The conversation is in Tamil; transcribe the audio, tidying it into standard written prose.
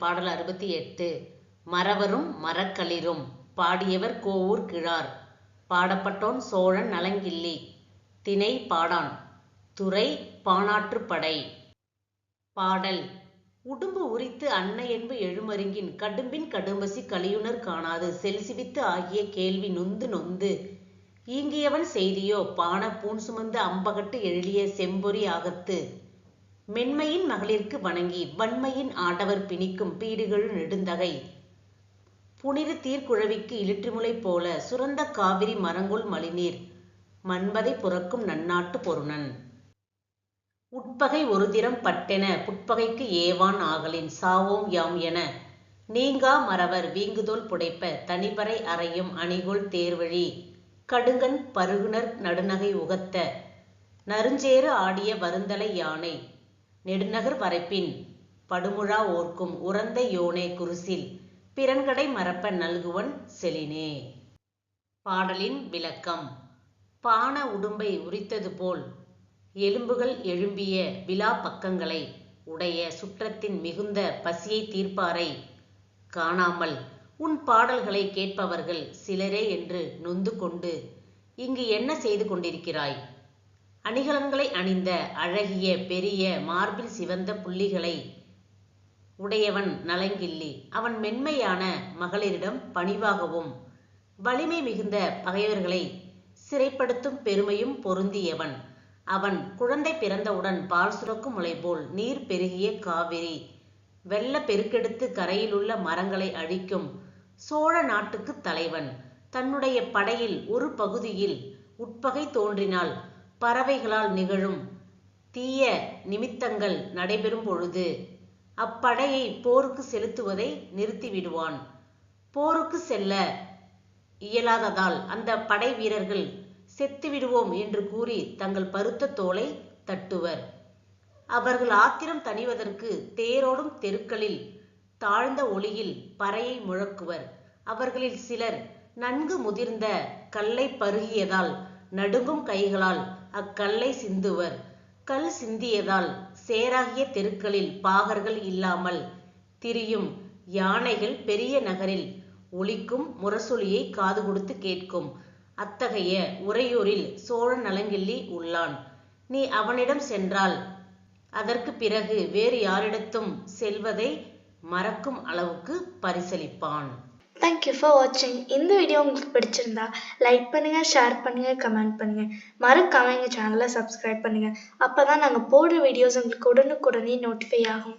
பாடல் 68. மறவரும் மரக்களிரும். பாடியவர் கோவூர் கிழார். பாடப்பட்டோன் சோழன் நலங்கிள்ளி. திணை பாடாண். துறை பாணாற்றுப்படை. பாடல். உடும்பு உரித்து அன்ன என்பு எழுமருங்கின் கடும்பின் கடும்பசி கலியுணர் காணாது செல்சிவித்து ஆகிய கேள்வி நொந்து நொந்து ஈங்கியவன் செய்தியோ பாண பூண் சுமந்து அம்பகட்டு எழிலிய செம்பொறி ஆகத்து மென்மையின் மகளிர்க்கு வணங்கி வன்மையின் ஆடவர் பிணிக்கும் பீடுகழு நெடுந்தகை புனிறு தீர்க்குழவிக்கு இளிற்றுமுலை போல சுரந்த காவிரி மரங்கொள் மலிநீர் மன்பதை புறக்கும் நன்னாட்டு பொருணன். உட்பகை ஒருதிறம் பட்டென புட்பகைக்கு ஏவான் ஆகலின் சாவோம் யாம் என நீங்கா மறவர் வீங்குதோல் புடைப்ப தனிபறை அறையும் அணிகொள் தேர்வழி கடுங்கண் பருகுனர் நடுநகை உகத்த நறுஞ்சேறு ஆடிய வருந்தலை யானை நெடுநகர் வரைப்பின் படுமுழா ஓர்க்கும் உரந்த யோனே குருசில் பிறன்கடை மறப்ப நல்குவன் செலினே. பாடலின் விளக்கம். பாண உடும்பை உரித்தது போல் எலும்புகள் எழும்பிய விலா பக்கங்களை உடைய சுற்றத்தின் மிகுந்த பசியை தீர்ப்பாரை காணாமல் உன் பாடல்களை கேட்பவர்கள் சிலரே என்று நொந்து கொண்டு இங்கு என்ன செய்து கொண்டிருக்கிறாய்? அணிகலன்களை அணிந்த அழகிய பெரிய மார்பில் சிவந்த புள்ளிகளை உடையவன் நலங்கிள்ளி. அவன் மென்மையான மகளிரிடம் பணிவாகவும் வலிமை மிகுந்த பகைவர்களை சிறைப்படுத்தும் பெருமையும் பொருந்தியவன். அவன் குழந்தை பிறந்தவுடன் பால் சுரக்கும் முளைபோல் நீர் பெருகிய காவிரி வெள்ள பெருக்கெடுத்து கரையிலுள்ள மரங்களை அழிக்கும் சோழ நாட்டுக்கு தலைவன். தன்னுடைய படையில் ஒரு பகுதியில் உட்பகை தோன்றினால் பறவைகளால் நிகழும் தீய நிமித்தங்கள் நடைபெறும் பொழுது அப்படையை போருக்கு செலுத்துவதை நிறுத்திவிடுவான். போருக்கு செல்ல இயலாததால் அந்த படை வீரர்கள் செத்துவிடுவோம் என்று கூறி தங்கள் பருத்த தோலை தட்டுவர். அவர்கள் ஆத்திரம் தணிவதற்கு தேரோடும் தெருக்களில் தாழ்ந்த ஒளியில் பறையை முழக்குவர். அவர்களில் சிலர் நன்கு முதிர்ந்த கல்லை பருகியதால் நடுங்கும் கைகளால் அக்கல்லை சிந்துவர். கல் சிந்தியதால் சேராகிய தெருக்களில் பாகர்கள் இல்லாமல் திரியும் யானைகள் பெரிய நகரில் ஒலிக்கும் முரசொலியை காது கொடுத்து கேட்கும். அத்தகைய உறையூரில் சோழன் நலங்கிள்ளி உள்ளான். நீ அவனிடம் சென்றால் அதற்கு பிறகு வேறு யாரிடத்தும் செல்வதை மறக்கும் அளவுக்கு பரிசளிப்பான். தேங்க்யூ ஃபார் வாட்சிங். இந்த வீடியோ உங்களுக்கு பிடிச்சிருந்தா லைக் பண்ணுங்க, ஷேர் பண்ணுங்க, கமெண்ட் பண்ணுங்க. மறக்காம எங்கள் சேனலை சப்ஸ்கிரைப் பண்ணுங்க. அப்பதான் நாங்கள் போடுற வீடியோஸ் உங்களுக்கு உடனுக்குடனே நோட்டிஃபை ஆகும்.